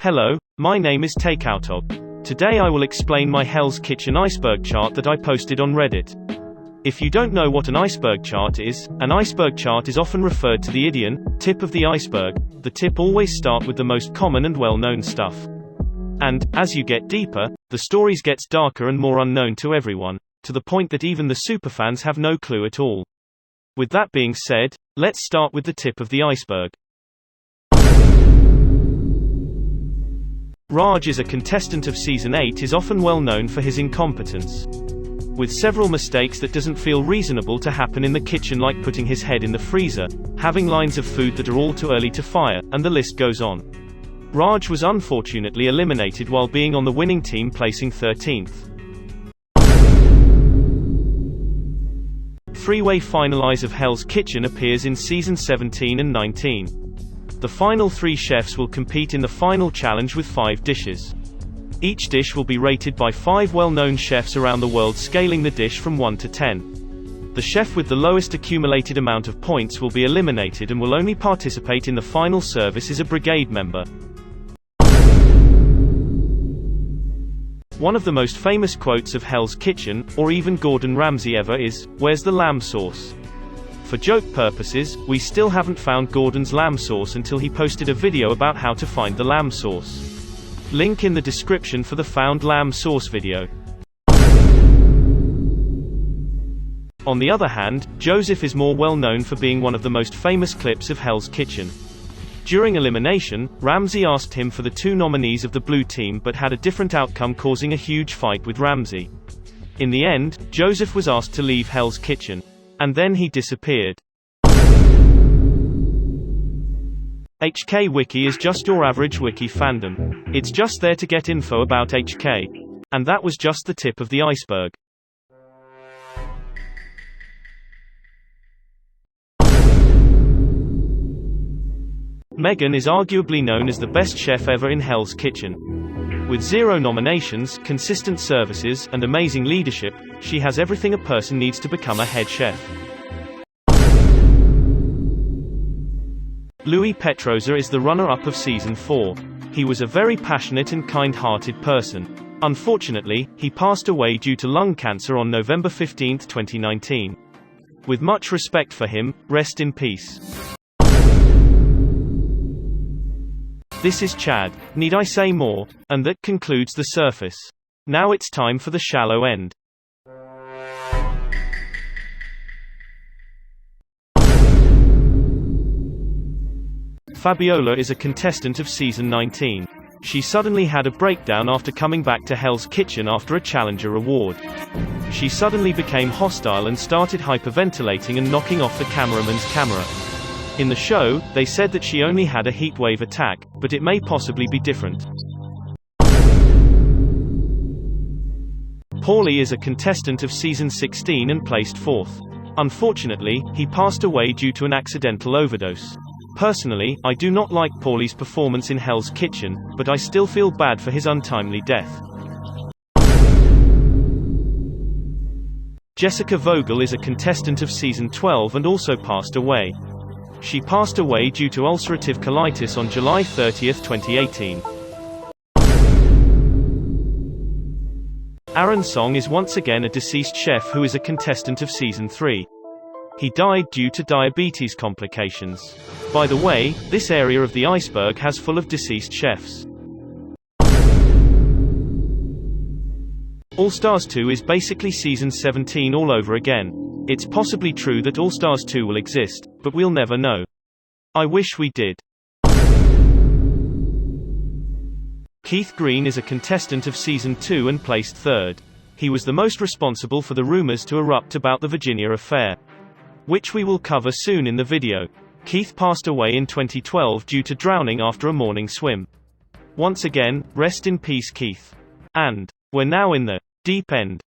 Hello, my name is TakeoutOg. Today I will explain my Hell's Kitchen iceberg chart that I posted on Reddit. If you don't know what an iceberg chart is often referred to the idiom, tip of the iceberg. The tip always start with the most common and well-known stuff. And, as you get deeper, the stories gets darker and more unknown to everyone, to the point that even the superfans have no clue at all. With that being said, let's start with the tip of the iceberg. Raj is a contestant of Season 8 is often well known for his incompetence. With several mistakes that doesn't feel reasonable to happen in the kitchen, like putting his head in the freezer, having lines of food that are all too early to fire, and the list goes on. Raj was unfortunately eliminated while being on the winning team, placing 13th. Three-way finalize of Hell's Kitchen appears in Season 17 and 19. The final 3 chefs will compete in the final challenge with 5 dishes. Each dish will be rated by 5 well-known chefs around the world, scaling the dish from 1 to 10. The chef with the lowest accumulated amount of points will be eliminated and will only participate in the final service as a brigade member. One of the most famous quotes of Hell's Kitchen, or even Gordon Ramsay ever, is, "Where's the lamb sauce?" For joke purposes, we still haven't found Gordon's lamb sauce until he posted a video about how to find the lamb sauce. Link in the description for the found lamb sauce video. On the other hand, Joseph is more well known for being one of the most famous clips of Hell's Kitchen. During elimination, Ramsay asked him for the 2 nominees of the blue team but had a different outcome, causing a huge fight with Ramsay. In the end, Joseph was asked to leave Hell's Kitchen. And then he disappeared. HK Wiki is just your average wiki fandom. It's just there to get info about HK. And that was just the tip of the iceberg. Megan is arguably known as the best chef ever in Hell's Kitchen. With 0 nominations, consistent services, and amazing leadership, she has everything a person needs to become a head chef. Louis Petroza is the runner-up of Season 4. He was a very passionate and kind-hearted person. Unfortunately, he passed away due to lung cancer on November 15, 2019. With much respect for him, rest in peace. This is Chad. Need I say more? And that concludes the surface. Now it's time for the shallow end. Fabiola is a contestant of Season 19. She suddenly had a breakdown after coming back to Hell's Kitchen after a Challenger award. She suddenly became hostile and started hyperventilating and knocking off the cameraman's camera. In the show, they said that she only had a heatwave attack, but it may possibly be different. Paulie is a contestant of Season 16 and placed 4th. Unfortunately, he passed away due to an accidental overdose. Personally, I do not like Paulie's performance in Hell's Kitchen, but I still feel bad for his untimely death. Jessica Vogel is a contestant of Season 12 and also passed away. She passed away due to ulcerative colitis on July 30, 2018. Aaron Song is once again a deceased chef who is a contestant of Season 3. He died due to diabetes complications. By the way, this area of the iceberg has full of deceased chefs. All Stars 2 is basically Season 17 all over again. It's possibly true that All Stars 2 will exist, but we'll never know. I wish we did. Keith Green is a contestant of Season 2 and placed 3rd. He was the most responsible for the rumors to erupt about the Virginia affair, which we will cover soon in the video. Keith passed away in 2012 due to drowning after a morning swim. Once again, rest in peace, Keith. And we're now in the deep end.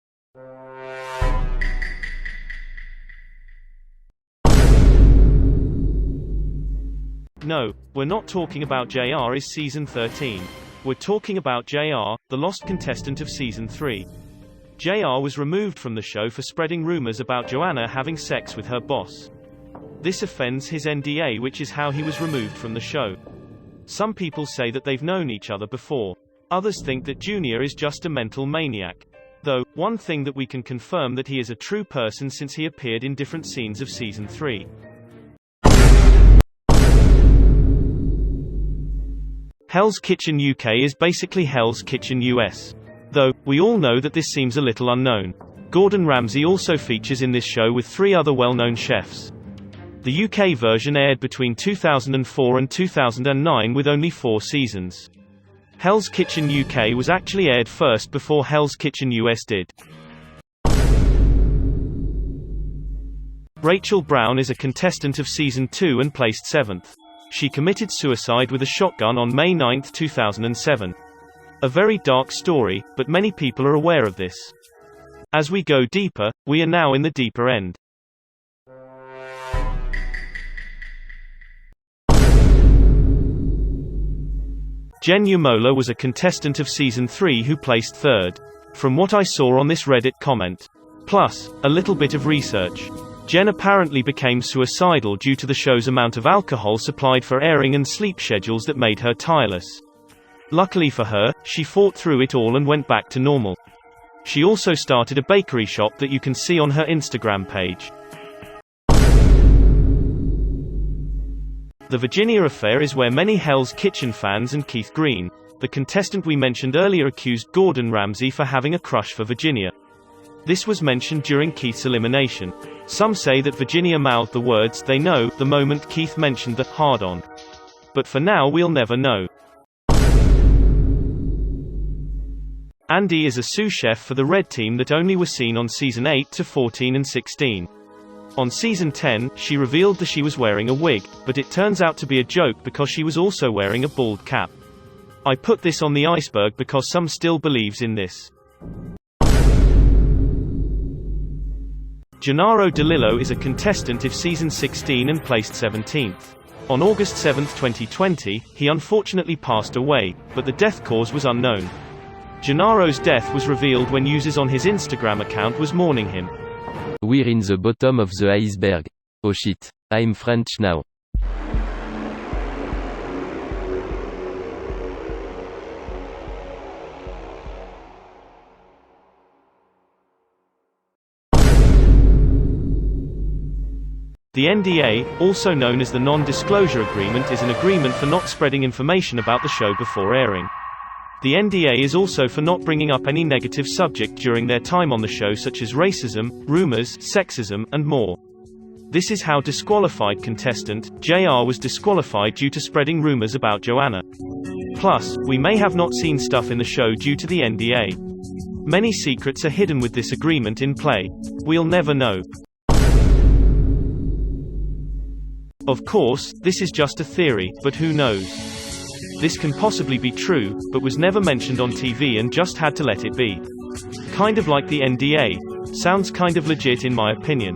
No, we're not talking about JR is Season 13. We're talking about JR, the lost contestant of Season 3. JR was removed from the show for spreading rumors about Joanna having sex with her boss. This offends his NDA, which is how he was removed from the show. Some people say that they've known each other before. Others think that Junior is just a mental maniac. Though, one thing that we can confirm that he is a true person since he appeared in different scenes of Season 3. Hell's Kitchen UK is basically Hell's Kitchen US. Though, we all know that this seems a little unknown. Gordon Ramsay also features in this show with 3 other well-known chefs. The UK version aired between 2004 and 2009 with only 4 seasons. Hell's Kitchen UK was actually aired first before Hell's Kitchen US did. Rachel Brown is a contestant of Season 2 and placed 7th. She committed suicide with a shotgun on May 9, 2007. A very dark story, but many people are aware of this. As we go deeper, we are now in the deeper end. Jen Umola was a contestant of Season 3 who placed 3rd. From what I saw on this Reddit comment. Plus, a little bit of research. Jen apparently became suicidal due to the show's amount of alcohol supplied for airing and sleep schedules that made her tireless. Luckily for her, she fought through it all and went back to normal. She also started a bakery shop that you can see on her Instagram page. The Virginia affair is where many Hell's Kitchen fans and Keith Green, the contestant we mentioned earlier, accused Gordon Ramsay for having a crush for Virginia. This was mentioned during Keith's elimination. Some say that Virginia mouthed the words "they know" the moment Keith mentioned the hard-on. But for now we'll never know. Andy is a sous chef for the Red Team that only were seen on Season 8 to 14 and 16. On Season 10, she revealed that she was wearing a wig, but it turns out to be a joke because she was also wearing a bald cap. I put this on the iceberg because some still believes in this. Gennaro DeLillo is a contestant of Season 16 and placed 17th. On August 7, 2020, he unfortunately passed away, but the death cause was unknown. Gennaro's death was revealed when users on his Instagram account was mourning him. We're in the bottom of the iceberg. Oh shit, I'm French now. The NDA, also known as the Non-Disclosure Agreement, is an agreement for not spreading information about the show before airing. The NDA is also for not bringing up any negative subject during their time on the show, such as racism, rumors, sexism, and more. This is how disqualified contestant JR was disqualified due to spreading rumors about Joanna. Plus, we may have not seen stuff in the show due to the NDA. Many secrets are hidden with this agreement in play. We'll never know. Of course, this is just a theory, but who knows? This can possibly be true, but was never mentioned on TV and just had to let it be. Kind of like the NDA. Sounds kind of legit in my opinion.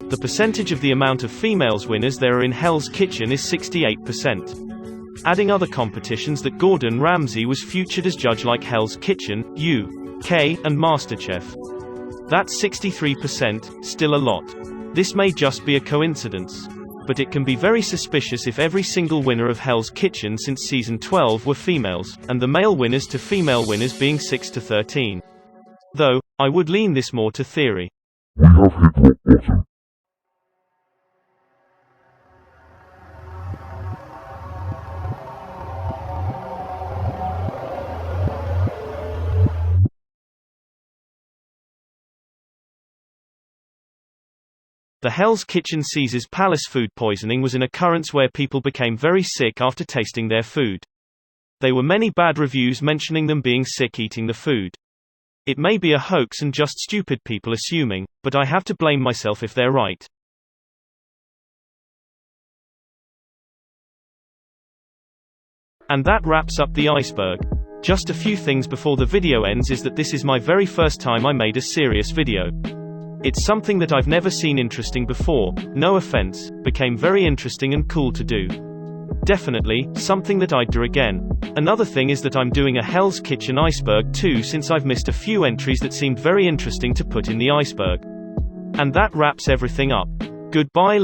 The percentage of the amount of females winners there are in Hell's Kitchen is 68%. Adding other competitions that Gordon Ramsay was featured as judge like Hell's Kitchen, UK, and MasterChef. That's 63%, still a lot. This may just be a coincidence. But it can be very suspicious if every single winner of Hell's Kitchen since Season 12 were females, and the male winners to female winners being 6 to 13. Though, I would lean this more to theory. We have hit rock bottom. The Hell's Kitchen Caesar's Palace food poisoning was an occurrence where people became very sick after tasting their food. There were many bad reviews mentioning them being sick eating the food. It may be a hoax and just stupid people assuming, but I have to blame myself if they're right. And that wraps up the iceberg. Just a few things before the video ends is that this is my very first time I made a serious video. It's something that I've never seen interesting before, no offense, became very interesting and cool to do. Definitely, something that I'd do again. Another thing is that I'm doing a Hell's Kitchen iceberg too, since I've missed a few entries that seemed very interesting to put in the iceberg. And that wraps everything up. Goodbye.